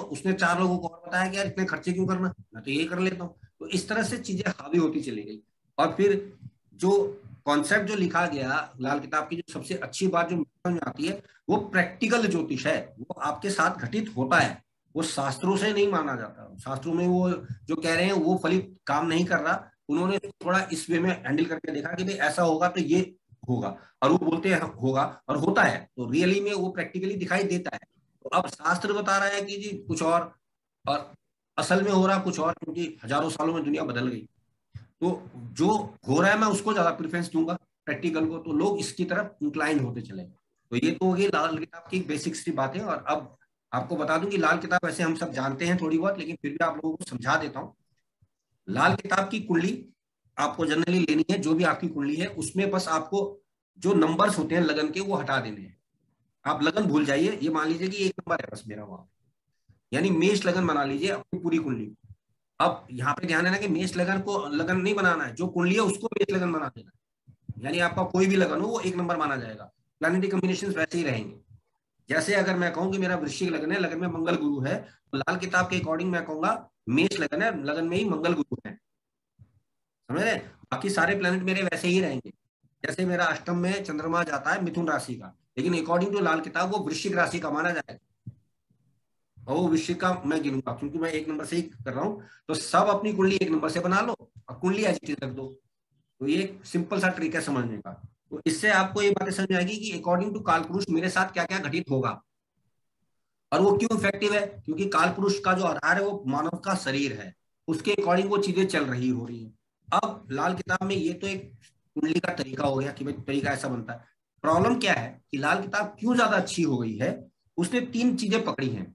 उसने 4 लोगों को और बताया कि यार इतने खर्चे क्यों करना, मैं तो यही कर लेता हूँ। तो इस तरह से चीजें हावी होती चली गई। और फिर जो कॉन्सेप्ट जो लिखा गया लाल किताब की, जो सबसे अच्छी बात जो समझ में आती है, वो प्रैक्टिकल ज्योतिष है, वो आपके साथ घटित होता है, वो शास्त्रों से नहीं माना जाता। शास्त्रों में वो जो कह रहे हैं वो फलित काम नहीं कर रहा, उन्होंने थोड़ा इस वे में हैंडल करके देखा कि भाई ऐसा होगा तो ये होगा, और वो बोलते हैं होगा और होता है, तो रियली में वो प्रैक्टिकली दिखाई देता है। तो अब शास्त्र बता रहा है कि जी कुछ और असल में हो रहा कुछ और, क्योंकि हजारों सालों में दुनिया बदल गई। तो जो हो रहा है मैं उसको ज्यादा प्रेफरेंस दूंगा, प्रैक्टिकल को, तो लोग इसकी तरफ इंक्लाइन होते चले। तो ये तो होगी लाल किताब की बेसिक सी बातें। और अब आपको बता दूं कि लाल किताब वैसे हम सब जानते हैं थोड़ी बहुत, लेकिन फिर भी आप लोगों को समझा देता हूँ। लाल किताब की कुंडली आपको जनरली लेनी है, जो भी आपकी कुंडली है उसमें बस आपको जो नंबर्स होते हैं लगन के वो हटा देने हैं। आप लगन भूल जाइए, ये मान लीजिए कि 1 नंबर है बस मेरा वहां, यानी मेष लगन बना लीजिए अपनी पूरी कुंडली। अब यहाँ पे ध्यान देना कि मेष लगन को लगन नहीं बनाना है, जो कुंडली है उसको मेष लगन बना देना है। यानी आपका कोई भी लगन हो वो 1 नंबर माना जाएगा, प्लानिटरी कॉम्बिनेशन वैसे ही रहेंगे। जैसे अगर मैं कहूँ कि मेरा वृश्चिक लगन है, लगन में मंगल गुरु है, तो लाल किताब के अकॉर्डिंग मैं कहूंगा मेष लगन है, लगन में ही मंगल गुरु है। समझ रहे? बाकी सारे प्लेनेट मेरे वैसे ही रहेंगे। जैसे मेरा अष्टम में चंद्रमा जाता है मिथुन राशि का, लेकिन अकॉर्डिंग टू लाल किताब वो वृश्चिक राशि का माना जाएगा, और वो वृश्चिक का मैं गिनूंगा क्योंकि मैं 1 नंबर से ही कर रहा हूँ। तो सब अपनी कुंडली 1 नंबर से बना लो और कुंडली एज इट इज रख दो। तो ये एक सिंपल सा ट्रिक है समझने का। तो इससे आपको ये बातें समझ में आएगी कि अकॉर्डिंग टू काल पुरुष मेरे साथ क्या क्या घटित होगा, और वो क्यों इफेक्टिव है, क्योंकि काल पुरुष का जो आधार है वो मानव का शरीर है, उसके अकॉर्डिंग वो चीजें चल रही हो रही है। अब लाल किताब में ये तो एक कुंडली का तरीका हो गया कि भाई तरीका ऐसा बनता है। प्रॉब्लम क्या है कि लाल किताब क्यों ज्यादा अच्छी हो गई है, उसने 3 चीजें पकड़ी हैं।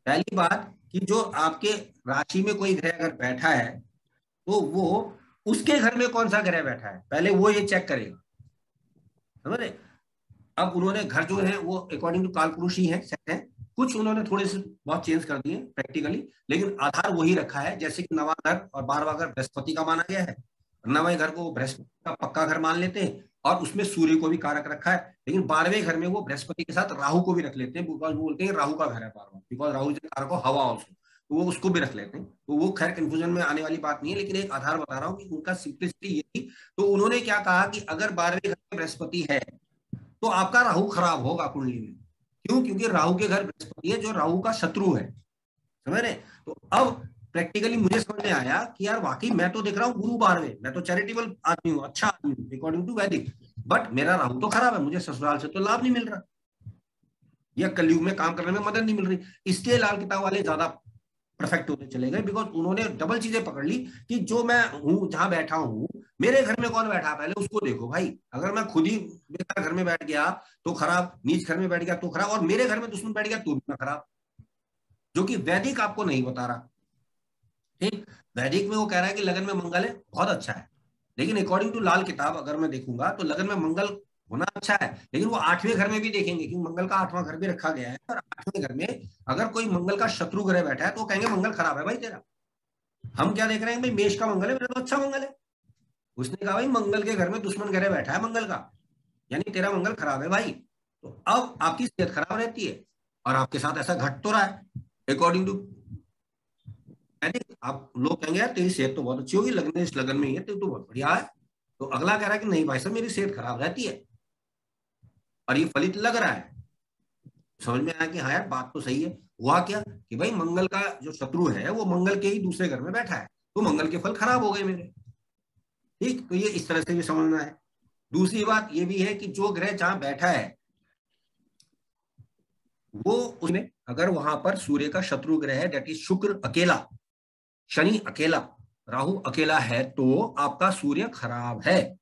पहली बात कि जो आपके राशि में कोई ग्रह अगर बैठा है, तो वो उसके घर में कौन सा ग्रह बैठा है पहले वो ये चेक करेगा। समझ रहे? अब उन्होंने घर जो है वो अकॉर्डिंग टू काल पुरुष ही है, सेट है। कुछ उन्होंने थोड़े से बहुत चेंज कर दिए प्रैक्टिकली, लेकिन आधार वही रखा है। जैसे कि 9वां घर और 12वां घर बृहस्पति का माना गया है, 9वें घर को बृहस्पति का पक्का घर मान लेते हैं, और उसमें सूर्य को भी कारक रखा है। लेकिन 12वें घर में वो बृहस्पति के साथ राहु को भी रख लेते हैं, बिकॉज वो बोलते हैं राहु का घर है 12वां, बिकॉज राहु कारक को हवा ऑल्सो, तो वो उसको भी रख लेते हैं। तो वो खैर कंफ्यूजन में आने वाली बात नहीं है, लेकिन एक आधार बता रहा हूँ कि उनका सिंप्लिसिटी ये थी। तो उन्होंने क्या कहा कि अगर 12वें घर में बृहस्पति है तो आपका राहु खराब होगा कुंडली में। क्यों? क्योंकि राहु के घर बृहस्पति है जो राहु का शत्रु है। समझ रहे? तो अब प्रैक्टिकली मुझे समझ में आया कि यार वाकई मैं तो देख रहा हूँ गुरु 12वें, मैं तो चैरिटेबल आदमी हूँ, अच्छा आदमी हूँ अकॉर्डिंग टू वैदिक, बट मेरा राहु तो खराब है, मुझे ससुराल से तो लाभ नहीं मिल रहा, या कलयुग में काम करने में मदद नहीं मिल रही। इसलिए लाल किताब वाले ज्यादा परफेक्ट होते चले गए, बिकॉज उन्होंने डबल चीजें पकड़ ली कि जो मैं हूं जहां बैठा हूं, मेरे घर में कौन बैठा पहले उसको देखो भाई। अगर मैं खुद ही बेकार घर में बैठ गया तो खराब, नीच घर में बैठ गया तो खराब, और मेरे घर में दुश्मन बैठ गया तो भी मैं खराब, जो कि वैदिक आपको नहीं बता रहा। ठीक? वैदिक में वो कह रहा है कि लगन में मंगल है, बहुत अच्छा है, लेकिन अकॉर्डिंग टू लाल किताब अगर मैं देखूंगा तो लगन में मंगल होना अच्छा है, लेकिन वो 8वें घर में भी देखेंगे कि मंगल का 8वां घर भी रखा गया है, और 8वें घर में अगर कोई मंगल का शत्रु ग्रह बैठा है तो वो कहेंगे मंगल खराब है भाई तेरा। हम क्या देख रहे हैं भाई, मेष का मंगल है, मेरा तो अच्छा मंगल है। उसने कहा भाई मंगल के घर में दुश्मन ग्रह बैठा है मंगल का, यानी तेरा मंगल खराब है भाई। तो अब आपकी सेहत खराब रहती है, और आपके साथ ऐसा घट तो रहा है अकॉर्डिंग टू। आप लोग कहेंगे यार तेरी सेहत तो बहुत अच्छी होगी, लगन इस लगन में ही है तो बहुत बढ़िया है। तो अगला कह रहा है कि नहीं भाई साहब मेरी सेहत खराब रहती है, और ये फलित लग रहा है। समझ में आया कि हाँ यार बात तो सही है। हुआ क्या कि भाई मंगल का जो शत्रु है वो मंगल के ही दूसरे घर में बैठा है, तो मंगल के फल खराब हो गए मेरे। ठीक? तो ये इस तरह से भी समझना है। दूसरी बात ये भी है कि जो ग्रह जहां बैठा है वो उसमें अगर वहां पर सूर्य का शत्रु ग्रह है, दैट इज शुक्र अकेला, शनि अकेला, राहु अकेला है, तो आपका सूर्य खराब है,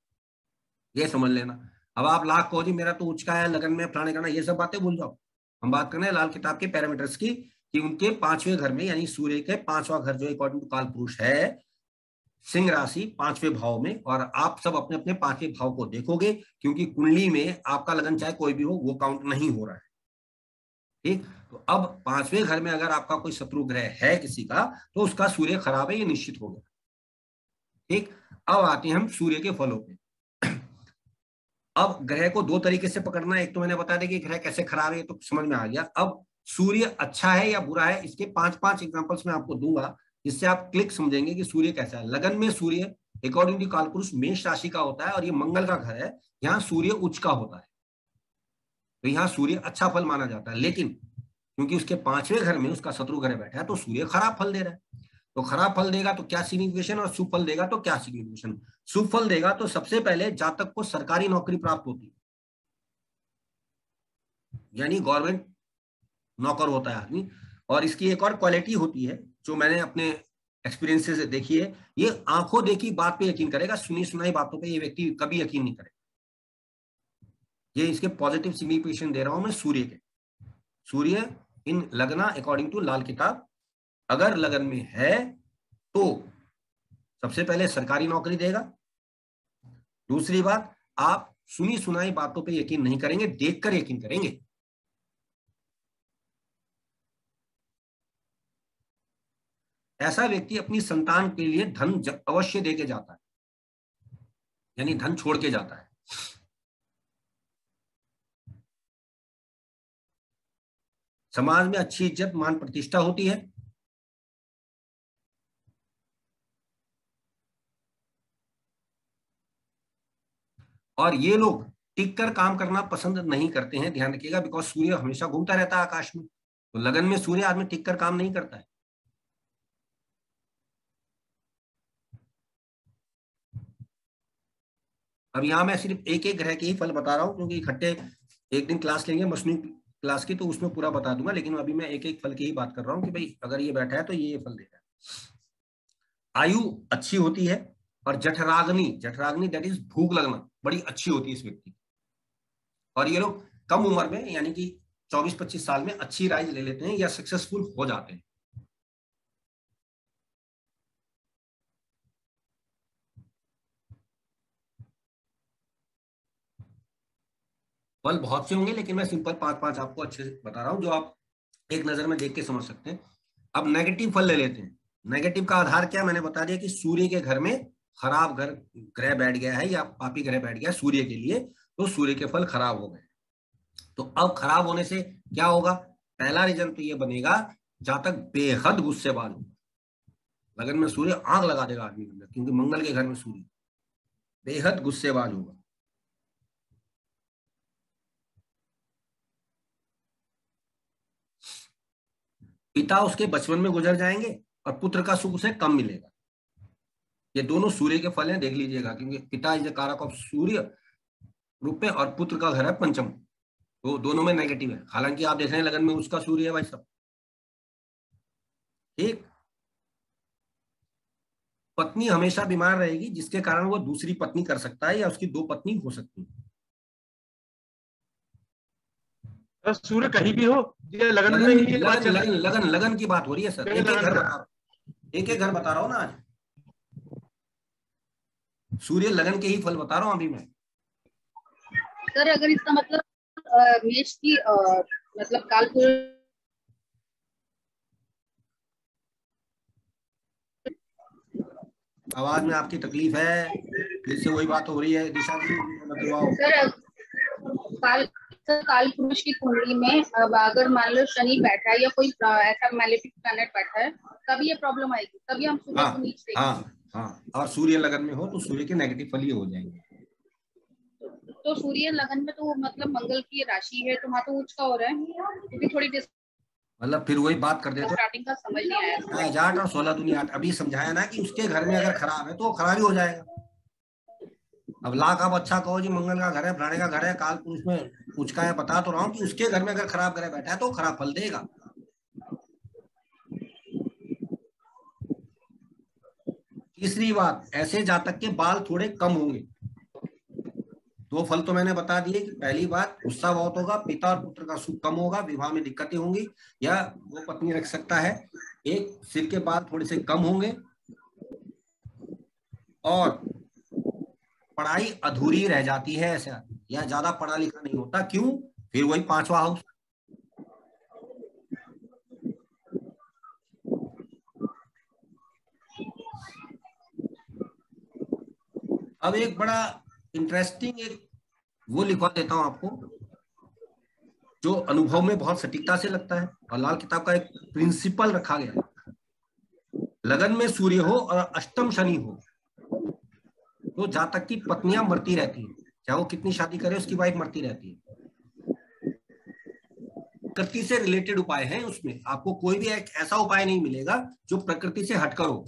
ये समझ लेना। अब आप लाख कहो जी मेरा तो उच्च का है, लगन में फलाने करना, ये सब बातें भूल जाओ। हम बात कर रहे हैं लाल किताब के पैरामीटर्स की, कि उनके 5वें घर में, यानी सूर्य के 5वां घर जो अकॉर्डिंग टू काल पुरुष है सिंह राशि 5वें भाव में, और आप सब अपने अपने 5वें भाव को देखोगे, क्योंकि कुंडली में आपका लगन चाहे कोई भी हो वो काउंट नहीं हो रहा है। ठीक? तो अब 5वें घर में अगर आपका कोई शत्रु ग्रह है किसी का, तो उसका सूर्य खराब है, ये निश्चित हो गया। ठीक? अब आते हैं हम सूर्य के फलों पे। अब ग्रह को 2 तरीके से पकड़ना है, एक तो मैंने बता दिया कि ग्रह कैसे खराब है, तो समझ में आ गया। अब सूर्य अच्छा है या बुरा है, इसके 5-5 एग्जांपल्स मैं आपको दूंगा, जिससे आप क्लिक समझेंगे कि सूर्य कैसा है। लगन में सूर्य अकॉर्डिंग टू कालपुरुष मेष राशि का होता है और ये मंगल का घर है, यहाँ सूर्य उच्च का होता है, तो यहाँ सूर्य अच्छा फल माना जाता है। लेकिन क्योंकि उसके 5वें घर में उसका शत्रु ग्रह बैठा है, तो सूर्य खराब फल दे रहा है। तो खराब फल देगा तो क्या सिग्निफिकेशन, और शुभ फल देगा तो क्या सिग्निफिकेशन। शुभ फल देगा तो सबसे पहले जातक को सरकारी नौकरी प्राप्त होती है, यानी गवर्नमेंट नौकर होता है आदमी। और इसकी एक और क्वालिटी होती है जो मैंने अपने एक्सपीरियंस से देखी है, ये आंखों देखी बात पे यकीन करेगा, सुनी सुनाई बातों पे ये व्यक्ति कभी यकीन नहीं करेगा। ये इसके पॉजिटिव सिग्निफिकेशन दे रहा हूं मैं सूर्य के। सूर्य इन लगना अकॉर्डिंग टू लाल किताब अगर लगन में है तो सबसे पहले सरकारी नौकरी देगा। दूसरी बात, आप सुनी सुनाई बातों पे यकीन नहीं करेंगे, देखकर यकीन करेंगे। ऐसा व्यक्ति अपनी संतान के लिए धन अवश्य देके जाता है, यानी धन छोड़ के जाता है। समाज में अच्छी इज्जत मान प्रतिष्ठा होती है। और ये लोग टिक कर काम करना पसंद नहीं करते हैं, ध्यान रखिएगा, बिकॉज सूर्य हमेशा घूमता रहता है आकाश में, तो लगन में सूर्य आदमी टिक कर काम नहीं करता है। अब यहाँ मैं सिर्फ एक एक ग्रह के ही फल बता रहा हूँ, क्योंकि इकट्ठे एक दिन क्लास लेंगे मौसमी क्लास की, तो उसमें पूरा बता दूंगा, लेकिन अभी मैं एक एक फल की ही बात कर रहा हूँ कि भाई अगर ये बैठा है तो ये फल दे रहा है। आयु अच्छी होती है, और जठराग्नि, जठराग्नि दैट इज भूख लगना बड़ी अच्छी होती है इस व्यक्ति की। और ये लोग कम उम्र में यानी कि 24-25 साल में अच्छी राइज ले लेते हैं या सक्सेसफुल हो जाते हैं। फल बहुत से होंगे, लेकिन मैं सिंपल 5-5 आपको अच्छे से बता रहा हूं जो आप एक नजर में देख के समझ सकते हैं। अब नेगेटिव फल ले लेते हैं। नेगेटिव का आधार क्या, मैंने बता दिया कि सूर्य के घर में खराब घर ग्रह बैठ गया है या पापी ग्रह बैठ गया सूर्य के लिए, तो सूर्य के फल खराब हो गए। तो अब खराब होने से क्या होगा, पहला रीजन तो ये बनेगा, जातक बेहद गुस्सेबाज होगा। लगन में सूर्य आग लगा देगा आदमी के अंदर, क्योंकि मंगल के घर में सूर्य, बेहद गुस्सेबाज होगा। पिता उसके बचपन में गुजर जाएंगे और पुत्र का सुख उसे कम मिलेगा। ये दोनों सूर्य के फल हैं, देख लीजिएगा, क्योंकि पिता इज द कारक ऑफ सूर्य रूप में, और पुत्र का घर है पंचम, तो दोनों में नेगेटिव है। हालांकि आप देख रहे हैं लगन में उसका सूर्य है भाई सब। ठीक, पत्नी हमेशा बीमार रहेगी, जिसके कारण वो दूसरी पत्नी कर सकता है या उसकी 2 पत्नी हो सकती है। सूर्य कहीं भी हो, ये लगन लगन में ही बात लगन चल लगन रही लगन लगन की बात हो रही है सर, है। एक एक लगन घर का बता रहा हूँ, एक एक घर बता रहा हूँ ना आज। सूर्य लगन के ही फल बता रहा हूँ अभी मैं। सर अगर इसका मतलब मेष की मतलब कालपुरुष, आवाज में आपकी तकलीफ है, फिर से वही बात हो रही है, दिशा जी बदलवाओ। सर काल पुरुष की कुंडली में अब अगर मान लो शनि बैठा है या कोई ऐसा मैलेफिक प्लैनेट बैठा है, तभी ये प्रॉब्लम आएगी, तभी हम सूर्य को नीच देंगे। हाँ, और सूर्य लगन में हो तो सूर्य के नेगेटिव फल ही हो जाएंगे। तो सूर्य लगन में तो मतलब मंगल की राशि है, तो वहाँ तो उच्च का हो रहा है, क्योंकि थोड़ी मतलब फिर वही बात कर देते हो, स्टार्टिंग का समझ नहीं आया। 8 और 16 दुनिया 8, अभी समझाया ना कि उसके घर में अगर खराब है तो वो खराब ही हो जाएगा। अब लाख आप अच्छा कहो जी मंगल का घर है, फलाने का घर है, काल पुरुष में कुछ का है, बता तो रहा हूँ कि उसके घर में अगर खराब ग्रह बैठा है तो खराब फल देगा। तीसरी बात, ऐसे जातक के बाल थोड़े कम होंगे। 2 फल तो मैंने बता दिए कि पहली बात गुस्सा बहुत होगा, पिता और पुत्र का सुख कम होगा, विवाह में दिक्कतें होंगी, या वो पत्नी रख सकता है। एक, सिर के बाल थोड़े से कम होंगे, और पढ़ाई अधूरी रह जाती है ऐसा, या ज्यादा पढ़ा लिखा नहीं होता। क्यों, फिर वही 5वां हाउस। अब एक बड़ा इंटरेस्टिंग एक वो लिखवा देता हूं आपको, जो अनुभव में बहुत सटीकता से लगता है। और लाल किताब का एक प्रिंसिपल रखा गया है, लगन में सूर्य हो और अष्टम शनि हो तो जहां तक की पत्नियां मरती रहती हैं, चाहे वो कितनी शादी करे उसकी वाइफ मरती रहती है। प्रकृति से रिलेटेड उपाय हैं उसमें, आपको कोई भी एक ऐसा उपाय नहीं मिलेगा जो प्रकृति से हटकर हो।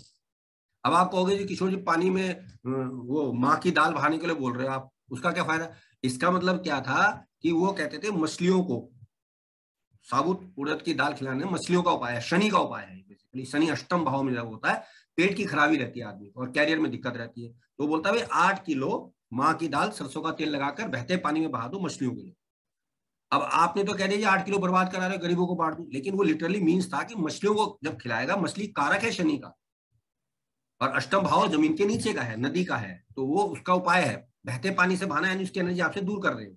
अब आप कहोगे जी किशोर जी पानी में वो माँ की दाल बहाने के लिए बोल रहे हो आप, उसका क्या फायदा? इसका मतलब क्या था कि वो कहते थे मछलियों को साबुत उड़द की दाल खिलाने मछलियों का उपाय है, शनि का उपाय है बेसिकली। शनि अष्टम भाव में जब होता है पेट की खराबी रहती है आदमी को और कैरियर में दिक्कत रहती है, तो बोलता है 8 किलो माँ की दाल सरसों का तेल लगाकर बहते पानी में बहा दो मछलियों के लिए। अब आपने तो कह दिया 8 किलो बर्बाद करा रहे गरीबों को बांट दो, लेकिन वो लिटरली मीन्स था कि मछलियों को जब खिलाएगा, मछली कारक है शनि का और अष्टम भाव जमीन के नीचे का है, नदी का है, तो वो उसका उपाय है बहते पानी से बहाना, यानी उसकी एनर्जी आपसे दूर कर रहे हो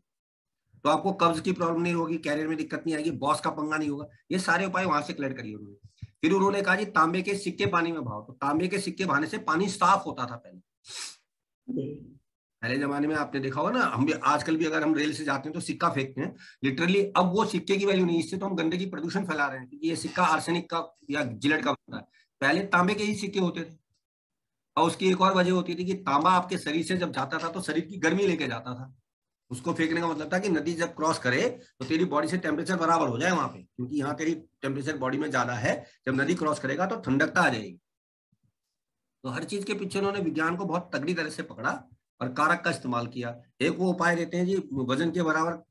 तो आपको कब्ज की प्रॉब्लम नहीं होगी, कैरियर में दिक्कत नहीं आएगी, बॉस का पंगा नहीं होगा। ये सारे उपाय वहां से कलेक्ट करिए उन्होंने। फिर उन्होंने कहा जी तांबे के सिक्के पानी में बहाओ, तो तांबे के सिक्के बहाने से पानी साफ होता था पहले जमाने में। आपने देखा होगा ना, हम भी आजकल भी अगर हम रेल से जाते हैं तो सिक्का फेंकते हैं लिटरली, अब वो सिक्के की वैल्यू नहीं, इससे तो हम गंदगी प्रदूषण फैला रहे हैं क्योंकि ये सिक्का आर्सेनिक का या जिलेट का बनता है। पहले तांबे के ही सिक्के होते थे। और उसकी एक और वजह होती थी कि तांबा आपके शरीर से जब जाता था तो शरीर की गर्मी लेके जाता था। उसको फेंकने का मतलब था कि नदी जब क्रॉस करे तो तेरी बॉडी से टेम्परेचर बराबर हो जाए वहां पे, क्योंकि यहाँ तेरी टेम्परेचर बॉडी में ज्यादा है, जब नदी क्रॉस करेगा तो ठंडकता आ जाएगी। तो हर चीज के पीछे उन्होंने विज्ञान को बहुत तगड़ी तरह से पकड़ा और कारक का इस्तेमाल किया। एक वो उपाय देते हैं जी, वजन के बराबर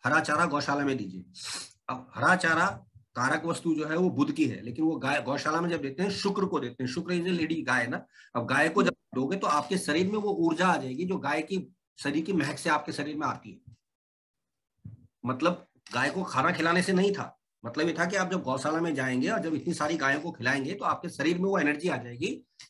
हरा चारा गौशाला में दीजिए। अब हरा चारा कारक वस्तु जो है वो बुध की है, लेकिन वो गाय गौशाला में जब देते हैं शुक्र को देते हैं। शुक्र इज ए लेडी गाय ना। अब गाय को जब दोगे तो आपके शरीर में वो ऊर्जा आ जाएगी जो गाय की शरीर की महक से आपके शरीर में आती है। मतलब गाय को खाना खिलाने से नहीं था, मतलब ये था कि आप जब गौशाला में जाएंगे और जब इतनी सारी गायों को खिलाएंगे तो आपके शरीर में वो एनर्जी आ जाएगी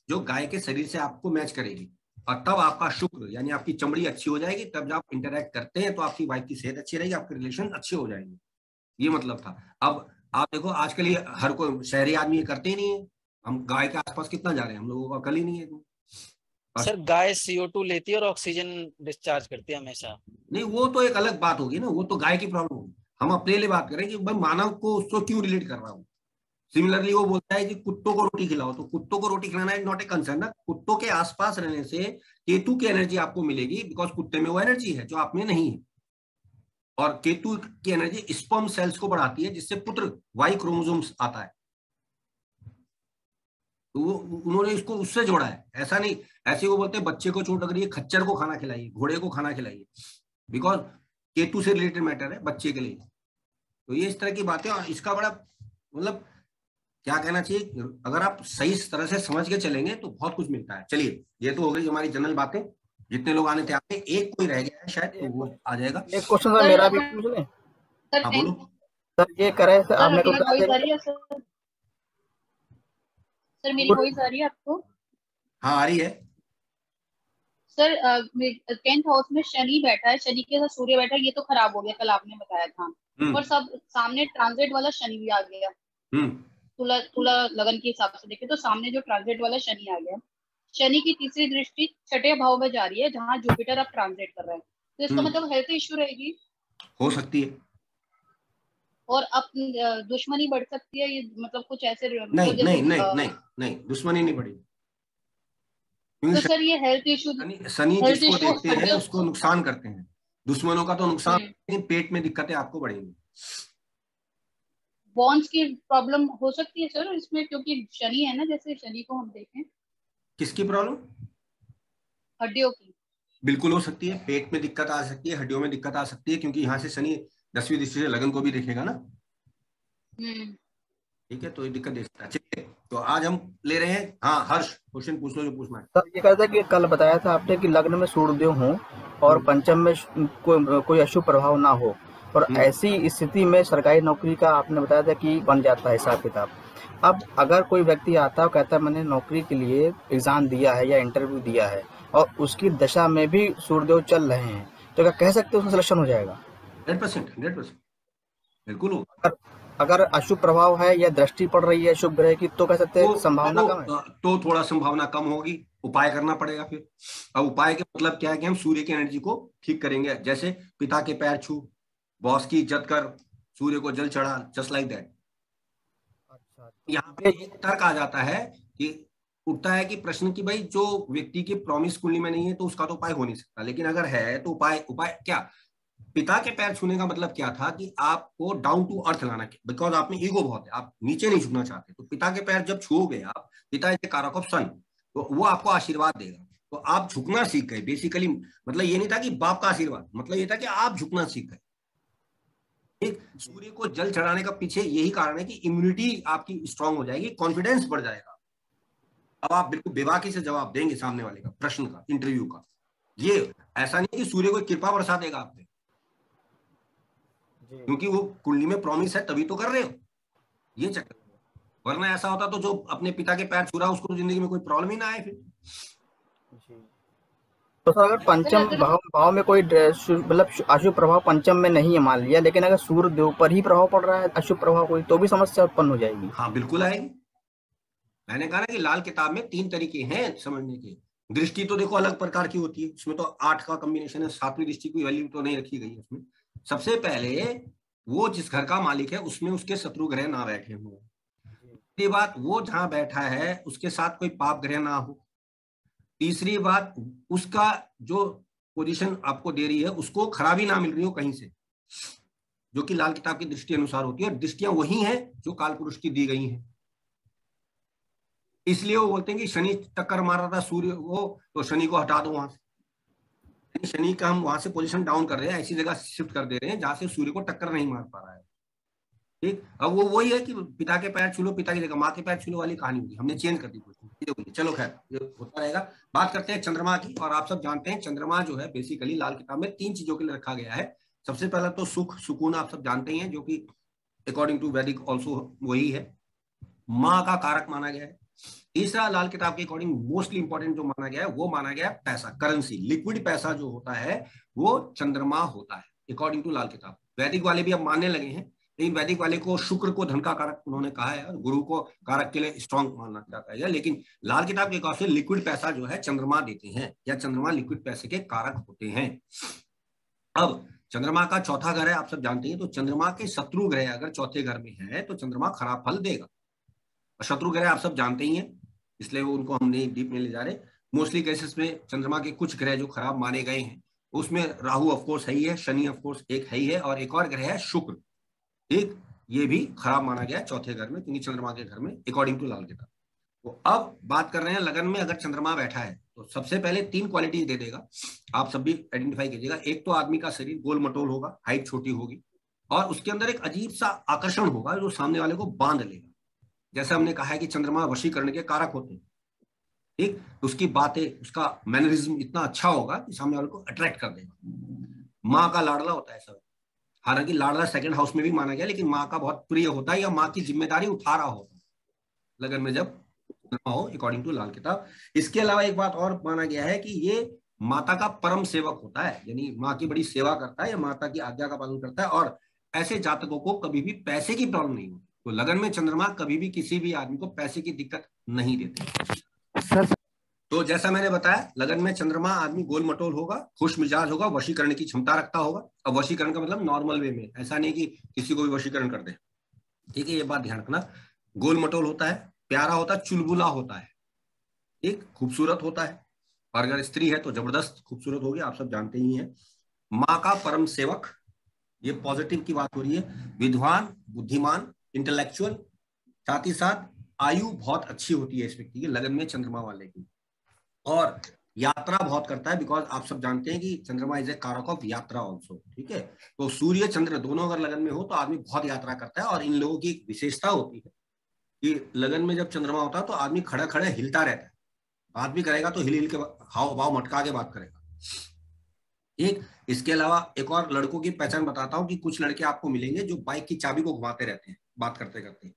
जो गाय के शरीर से आपको मैच करेगी, और तब आपका शुक्र यानी आपकी चमड़ी अच्छी हो जाएगी। तब जब आप इंटरेक्ट करते हैं तो आपकी वाइफ की सेहत अच्छी रहेगी, आपके रिलेशन अच्छे हो जाएंगे। ये मतलब था। अब आप देखो आजकल ये हर कोई शहरी आदमी ये करते ही नहीं है। हम गाय के आसपास कितना जा रहे हैं, हम लोगों का कल ही नहीं है। सर गाय CO2 लेती है और ऑक्सीजन डिस्चार्ज करती है हमेशा। नहीं वो तो एक अलग बात होगी ना, वो तो गाय की प्रॉब्लम होगी। हम अपने लिए बात करें कि भाई मानव को उसको क्यों रिलेट कर रहा हूँ। सिमिलरली वो बोलता है कि कुत्तों को रोटी खिलाओ, तो कुत्तों को रोटी खिलाना इज नॉट ए कंसर्न ना। कुत्तों के आसपास रहने से केतु की एनर्जी आपको मिलेगी, बिकॉज कुत्ते में वो एनर्जी है जो आप में नहीं है। और केतु की एनर्जी स्पर्म सेल्स को बढ़ाती है जिससे पुत्र वाई क्रोमोसोम्स आता है। तो वो उन्होंने इसको उससे जोड़ा है, ऐसा नहीं। ऐसे वो बोलते हैं बच्चे को चोट लग रही है खच्चर को खाना खिलाइए, घोड़े को खाना खिलाइए, बिकॉज केतु से रिलेटेड मैटर है बच्चे के लिए। तो ये इस तरह की बातें, और इसका बड़ा मतलब क्या कहना चाहिए, अगर आप सही तरह से समझ के चलेंगे तो बहुत कुछ मिलता है। चलिए ये तो हो गई हमारी जनरल बातें, जितने लोग आने थे आते, एक कोई रह गया है शायद, तो वो आ जाएगा। एक क्वेश्चन सर मेरा भी पूछ लें? हाँ बोलो सर। ये करे सर आपने तो सर मेरी वॉइस आ रही है आपको? हाँ आ रही है सर। 10th हाउस में शनि बैठा है, शनि के साथ सूर्य बैठा है, ये तो खराब हो गया कल आपने बताया था। और सब सामने ट्रांजिट वाला शनि भी आ गया। तुला लगन के हिसाब से देखे तो सामने जो ट्रांजिट वाला शनि आ गया। शनि की तीसरी दृष्टि छठे भाव में जा रही है जहाँ जुपिटर अब ट्रांजिट कर रहा है, तो इसका मतलब हेल्थ इश्यू रहेगी, हो सकती है। और अब दुश्मनी बढ़ सकती है, ये मतलब कुछ ऐसे नहीं नहीं नहीं नहीं नहीं दुश्मनी नहीं बढ़ेगी। तो सर ये हेल्थ इश्यू, शनि जिसको देखते हैं उसको नुकसान करते हैं, दुश्मनों का तो नुकसान, लेकिन पेट में दिक्कतें आपको बढ़ेंगी। बॉन्स की प्रॉब्लम हो सकती है सर इसमें, क्योंकि शनि है ना, जैसे शनि को हम देखें। किसकी प्रॉब्लम? हड्डियों की। बिल्कुल हो सकती है, पेट में दिक्कत आ सकती है, हड्डियों में दिक्कत आ सकती है, क्योंकि यहाँ से शनि 10वीं दृष्टि से लगन को भी देखेगा ना। ठीक है, तो ये दिक्कत दे सकता है। ठीक है, तो आज हम ले रहे हैं, हाँ हर्ष क्वेश्चन पूछ लो जो पूछना है। सर ये कहता है कि कल बताया था आपने कि लग्न में सूर्यदेव हो और पंचम में कोई अशुभ प्रभाव ना हो, और ऐसी स्थिति में सरकारी नौकरी का आपने बताया था कि बन जाता है हिसाब किताब। अब अगर कोई व्यक्ति आता है और कहता है मैंने नौकरी के लिए एग्जाम दिया है या इंटरव्यू दिया है और उसकी दशा में भी सूर्यदेव चल रहे हैं, तो क्या कह सकते हैं उसका सिलेक्शन हो जाएगा? 100% बिल्कुल हो। अगर अशुभ प्रभाव है या दृष्टि पड़ रही है शुभ ग्रह की, तो कह सकते हैं संभावना कम है। तो थोड़ा संभावना कम होगी, उपाय करना पड़ेगा फिर। अब उपाय के मतलब क्या है कि हम सूर्य की एनर्जी को ठीक करेंगे, जैसे पिता के पैर छू, बॉस की इज्जत कर, सूर्य को जल चढ़ा, जस्ट लाइक दैट। अच्छा, यहाँ पे एक तर्क आ जाता है कि उठता है कि प्रश्न की भाई जो व्यक्ति की प्रॉमिस कुंडली में नहीं है तो उसका तो उपाय हो नहीं सकता, लेकिन अगर है तो उपाय क्या? पिता के पैर छूने का मतलब क्या था कि आपको डाउन टू अर्थ लाना, बिकॉज आप में ईगो बहुत है, आप नीचे नहीं झुकना चाहते। तो पिता के पैर जब छूओगे आप, पिता इज कारक ऑफ सन, तो वो आपको आशीर्वाद देगा, तो आप झुकना सीख गए बेसिकली। मतलब ये नहीं था कि बाप का आशीर्वाद, मतलब ये था कि आप झुकना सीख गए। एक सूर्य को जल चढ़ाने का पीछे यही कारण है कि इम्यूनिटी आपकी स्ट्रांग हो जाएगी, कॉन्फिडेंस बढ़ जाएगा। अब आप बिल्कुल बेबाकी से जवाब देंगे सामने वाले का प्रश्न का, इंटरव्यू का। ये ऐसा नहीं कि सूर्य को कृपा बरसा देगा आप पे, क्योंकि वो कुंडली में प्रॉमिस है तभी तो कर रहे हो, ये चक्कर। वरना ऐसा होता तो जो अपने पिता के पैर छू रहा उसको जिंदगी में कोई प्रॉब्लम ही ना आए फिर। तो सर अगर पंचम भाव में कोई मतलब अशुभ प्रभाव पंचम में नहीं है मान लिया, लेकिन अगर सूर्य देव पर ही प्रभाव पड़ रहा है अशुभ प्रभाव कोई, तो भी समस्या उत्पन्न हो जाएगी। हाँ बिल्कुल आएगी। मैंने कहा ना कि लाल किताब में 3 तरीके हैं समझने के। दृष्टि तो देखो अलग प्रकार की होती है, उसमें तो 8 का कॉम्बिनेशन है, 7वीं दृष्टि की वैल्यू तो नहीं रखी गई है उसमें। सबसे पहले वो जिस घर का मालिक है उसमें उसके शत्रु ग्रह ना बैठे हों। दूसरी बात, वो जहां बैठा है उसके साथ कोई पाप ग्रह ना हो। तीसरी बात, उसका जो पोजीशन आपको दे रही है उसको खराबी ना मिल रही हो कहीं से, जो कि लाल किताब की दृष्टि अनुसार होती है। और दृष्टियां वही हैं जो काल पुरुष की दी गई हैं। इसलिए वो बोलते हैं कि शनि टक्कर मार रहा था सूर्य को, तो शनि को हटा दो वहां से। शनि का हम वहां से पोजीशन डाउन कर रहे हैं, ऐसी जगह शिफ्ट कर दे रहे हैं जहां से सूर्य को टक्कर नहीं मार पा रहा है। ठीक, अब वो वही है कि पिता के पैर छू लो, पिता की जगह माँ के पैर छू लो वाली कहानी होगी, हमने चेंज कर दी क्वेश्चन। चलो खैर, ये होता रहेगा। बात करते हैं चंद्रमा की। और आप सब जानते हैं चंद्रमा जो है बेसिकली लाल किताब में 3 चीजों के लिए रखा गया है। सबसे पहला तो सुख सुकून, आप सब जानते ही हैं, जो कि अकॉर्डिंग टू वैदिक ऑल्सो वही है, माँ का कारक माना गया है। तीसरा, लाल किताब के अकॉर्डिंग मोस्टली इंपॉर्टेंट जो माना गया है वो माना गया है पैसा, करेंसी, लिक्विड पैसा जो होता है वो चंद्रमा होता है अकॉर्डिंग टू लाल किताब। वैदिक वाले भी अब मानने लगे हैं, लेकिन वैदिक वाले को शुक्र को धन का कारक उन्होंने कहा है और गुरु को कारक के लिए स्ट्रॉन्ग मानना चाहता है। लेकिन लाल किताब के हिसाब से लिक्विड पैसा जो है चंद्रमा देते हैं, या चंद्रमा लिक्विड पैसे के कारक होते हैं। अब चंद्रमा का चौथा घर है, आप सब जानते हैं, तो चंद्रमा के शत्रु ग्रह अगर चौथे घर में है तो चंद्रमा खराब फल देगा। शत्रु ग्रह आप सब जानते ही हैं, इसलिए वो उनको हम नहीं डीप में ले जा रहे। मोस्टली केसेस में चंद्रमा के कुछ ग्रह जो खराब माने गए हैं, उसमें राहु ऑफकोर्स है ही है, शनि ऑफकोर्स एक है ही है, और एक और ग्रह है शुक्र। ठीक, ये भी खराब माना गया चौथे घर में, क्योंकि चंद्रमा के घर में अकॉर्डिंग टू लाल किताब। तो अब बात कर रहे हैं लगन में अगर चंद्रमा बैठा है तो सबसे पहले 3 क्वालिटीज दे देगा, आप सब भी आइडेंटिफाई कीजिएगा। एक तो आदमी का शरीर गोल मटोल होगा, हाइट छोटी होगी, और उसके अंदर एक अजीब सा आकर्षण होगा जो सामने वाले को बांध लेगा। जैसे हमने कहा है कि चंद्रमा वशीकरण के कारक होते हैं, ठीक, उसकी बातें, उसका मैनरिज्म इतना अच्छा होगा कि सामने वाले को अट्रैक्ट कर देगा। माँ का लाडला होता है सब, हालांकि लाडला 2nd हाउस में भी माना गया, लेकिन माँ का बहुत प्रिय होता है या माँ की जिम्मेदारी उठा रहा होता है लगन में जब चंद्रमा हो अकॉर्डिंग टू लाल किताब। इसके अलावा एक बात और माना गया है कि ये माता का परम सेवक होता है, यानी माँ की बड़ी सेवा करता है या माता की आज्ञा का पालन करता है, और ऐसे जातकों को कभी भी पैसे की प्रॉब्लम नहीं होती। तो लगन में चंद्रमा कभी भी किसी भी आदमी को पैसे की दिक्कत नहीं देते। तो जैसा मैंने बताया, लगन में चंद्रमा आदमी गोल मटोल होगा, खुश मिजाज होगा, वशीकरण की क्षमता रखता होगा। अब वशीकरण का मतलब नॉर्मल वे में, ऐसा नहीं कि किसी को भी वशीकरण कर दे, ठीक है, ये बात ध्यान रखना। गोल मटोल होता है, प्यारा होता है, चुलबुला होता है, एक खूबसूरत होता है, और अगर स्त्री है तो जबरदस्त खूबसूरत होगी, आप सब जानते ही हैं। माँ का परम सेवक, ये पॉजिटिव की बात हो रही है। विद्वान, बुद्धिमान, इंटेलेक्चुअल, साथ ही साथ आयु बहुत अच्छी होती है इस व्यक्ति की लगन में चंद्रमा वाले की, और यात्रा बहुत करता है, बिकॉज आप सब जानते हैं कि चंद्रमा इज ए कारक ऑफ यात्रा ऑल्सो। ठीक है, तो सूर्य चंद्र दोनों अगर लगन में हो तो आदमी बहुत यात्रा करता है। और इन लोगों की विशेषता होती है कि लगन में जब चंद्रमा होता है तो आदमी खड़ा खड़ा हिलता रहता है, बात भी करेगा तो हिल हिल के हाव भाव मटका के बात करेगा। एक इसके अलावा एक और लड़कों की पहचान बताता हूं कि कुछ लड़के आपको मिलेंगे जो बाइक की चाबी को घुमाते रहते हैं बात करते करते,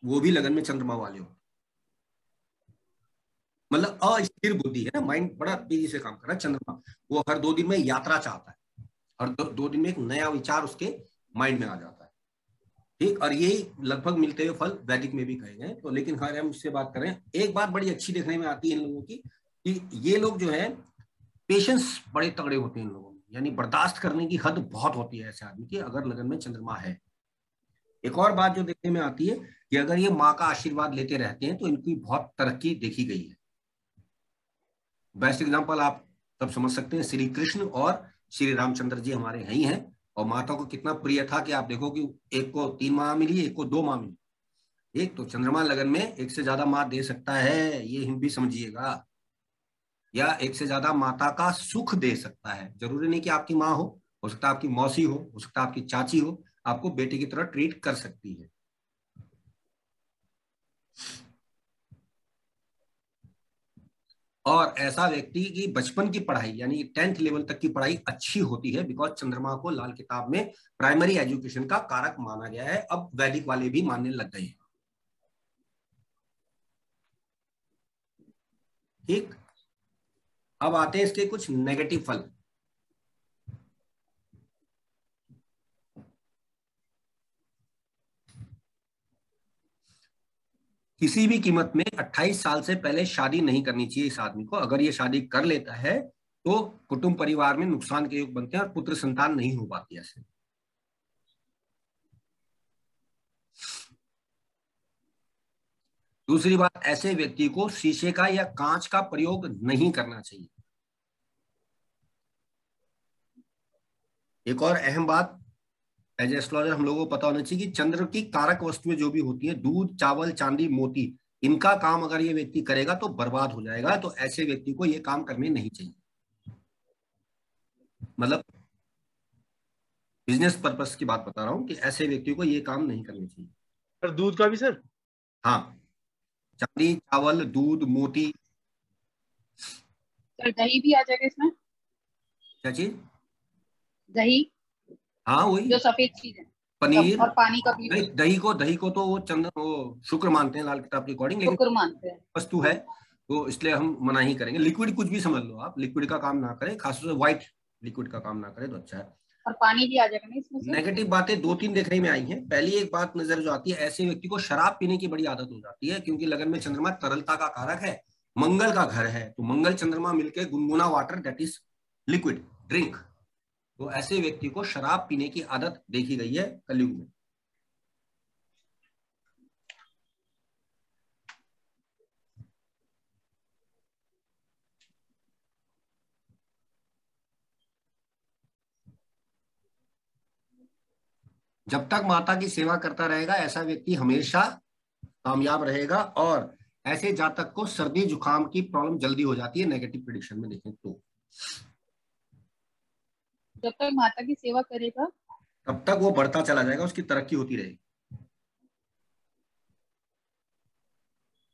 वो भी लगन में चंद्रमा वाले हो। मतलब अस्थिर बुद्धि है ना, माइंड बड़ा तेजी से काम कर रहा है चंद्रमा, वो हर 2 दिन में यात्रा चाहता है, हर 2 दिन में एक नया विचार उसके माइंड में आ जाता है। ठीक, और यही लगभग मिलते हुए फल वैदिक में भी कहे गए। तो लेकिन खैर हम इससे बात करें, एक बात बड़ी अच्छी देखने में आती है इन लोगों की कि ये लोग जो है पेशेंस बड़े तगड़े होते हैं इन लोगों में, यानी बर्दाश्त करने की हद बहुत होती है ऐसे आदमी की अगर लगन में चंद्रमा है। एक और बात जो देखने में आती है कि अगर ये माँ का आशीर्वाद लेते रहते हैं तो इनकी बहुत तरक्की देखी गई है। बेस्ट एग्जांपल आप सब समझ सकते हैं, श्री कृष्ण और श्री रामचंद्र जी हमारे यही हैं, और माता को कितना प्रिय था कि आप देखो कि एक को 3 माँ मिली, एक को 2 माँ मिली। एक तो चंद्रमा लगन में एक से ज्यादा माँ दे सकता है, ये हम भी समझिएगा, या एक से ज्यादा माता का सुख दे सकता है। जरूरी नहीं कि आपकी माँ हो सकता है आपकी मौसी हो सकता है आपकी चाची हो, आपको बेटे की तरह ट्रीट कर सकती है। और ऐसा व्यक्ति की बचपन की पढ़ाई यानी 10th लेवल तक की पढ़ाई अच्छी होती है, बिकॉज चंद्रमा को लाल किताब में प्राइमरी एजुकेशन का कारक माना गया है। अब वैदिक वाले भी मानने लग गए हैं। ठीक, अब आते हैं इसके कुछ नेगेटिव फल। किसी भी कीमत में 28 साल से पहले शादी नहीं करनी चाहिए इस आदमी को। अगर ये शादी कर लेता है तो कुटुंब परिवार में नुकसान के योग बनते हैं और पुत्र संतान नहीं हो पाती ऐसे। दूसरी बात, ऐसे व्यक्ति को शीशे का या कांच का प्रयोग नहीं करना चाहिए। एक और अहम बात एज एस्ट्रोलॉजर हम लोगों को पता होना चाहिए कि चंद्र की कारक वस्तुएं जो भी होती है, दूध, चावल, चांदी, मोती, इनका काम अगर ये व्यक्ति करेगा तो बर्बाद हो जाएगा। तो ऐसे व्यक्ति को ये काम करने नहीं चाहिए, मतलब बिजनेस पर्पस की बात बता रहा हूं कि ऐसे व्यक्ति को ये काम नहीं करने चाहिए। सर दूध का भी सर? हाँ, चांदी, चावल, दूध, मोती। सर दही भी आ जाएगा इसमें? क्या चीज? दही, हाँ वही जो सफेद चीज है, पनीर और पानी का भी। दही को तो वो चंद्र वो शुक्र मानते हैं लाल किताब के अकॉर्डिंग, लेकिन शुक्र मानते हैं, वस्तु है तो इसलिए हम मना ही करेंगे। लिक्विड कुछ भी समझ लो आप, लिक्विड का काम ना करें, खासतौर से व्हाइट लिक्विड का काम ना करें तो अच्छा है। और पानी भी आ जाएगा ना इसमें से? नेगेटिव बातें 2-3 देखने में आई हैं। पहली एक बात नजर जो आती है, ऐसे व्यक्ति को शराब पीने की बड़ी आदत हो जाती है, क्योंकि लगन में चंद्रमा तरलता का कारक है, मंगल का घर है, तो मंगल चंद्रमा मिलकर गुनगुना water, that is liquid drink, तो ऐसे व्यक्ति को शराब पीने की आदत देखी गई है कलयुग में। जब तक माता की सेवा करता रहेगा ऐसा व्यक्ति हमेशा कामयाब रहेगा। और ऐसे जातक को सर्दी जुकाम की प्रॉब्लम जल्दी हो जाती है नेगेटिव प्रेडिक्शन में देखें तो। जब तक माता की सेवा करेगा तब तक वो बढ़ता चला जाएगा, उसकी तरक्की होती रहेगी।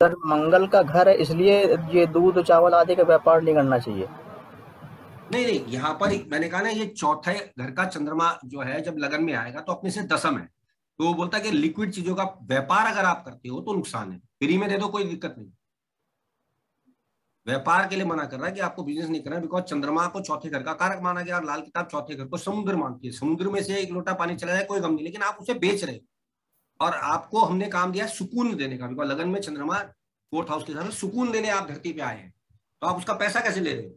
सर मंगल का घर है इसलिए ये दूध चावल आदि का व्यापार नहीं करना चाहिए। नहीं, यहाँ पर मैंने कहा ना, ये चौथे घर का चंद्रमा जो है जब लगन में आएगा तो अपने से दशम है, तो वो बोलता है कि लिक्विड चीजों का व्यापार अगर आप करते हो तो नुकसान है, फ्री में दे दो कोई दिक्कत नहीं। व्यापार के लिए मना कर रहा है कि आपको बिजनेस नहीं करना है, बिकॉज चंद्रमा को चौथे घर का कारक माना गया और लाल किताब चौथे घर को समुद्र मानती है। समुद्र में से एक लोटा पानी चला जाए कोई गम नहीं, लेकिन आप उसे बेच रहे हो और आपको हमने काम दिया सुकून देने का, बिकॉज लगन में चंद्रमा 4th हाउस के हिसाब से सुकून देने आप धरती पे आए हैं, तो आप उसका पैसा कैसे ले रहे हो?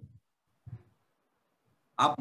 आप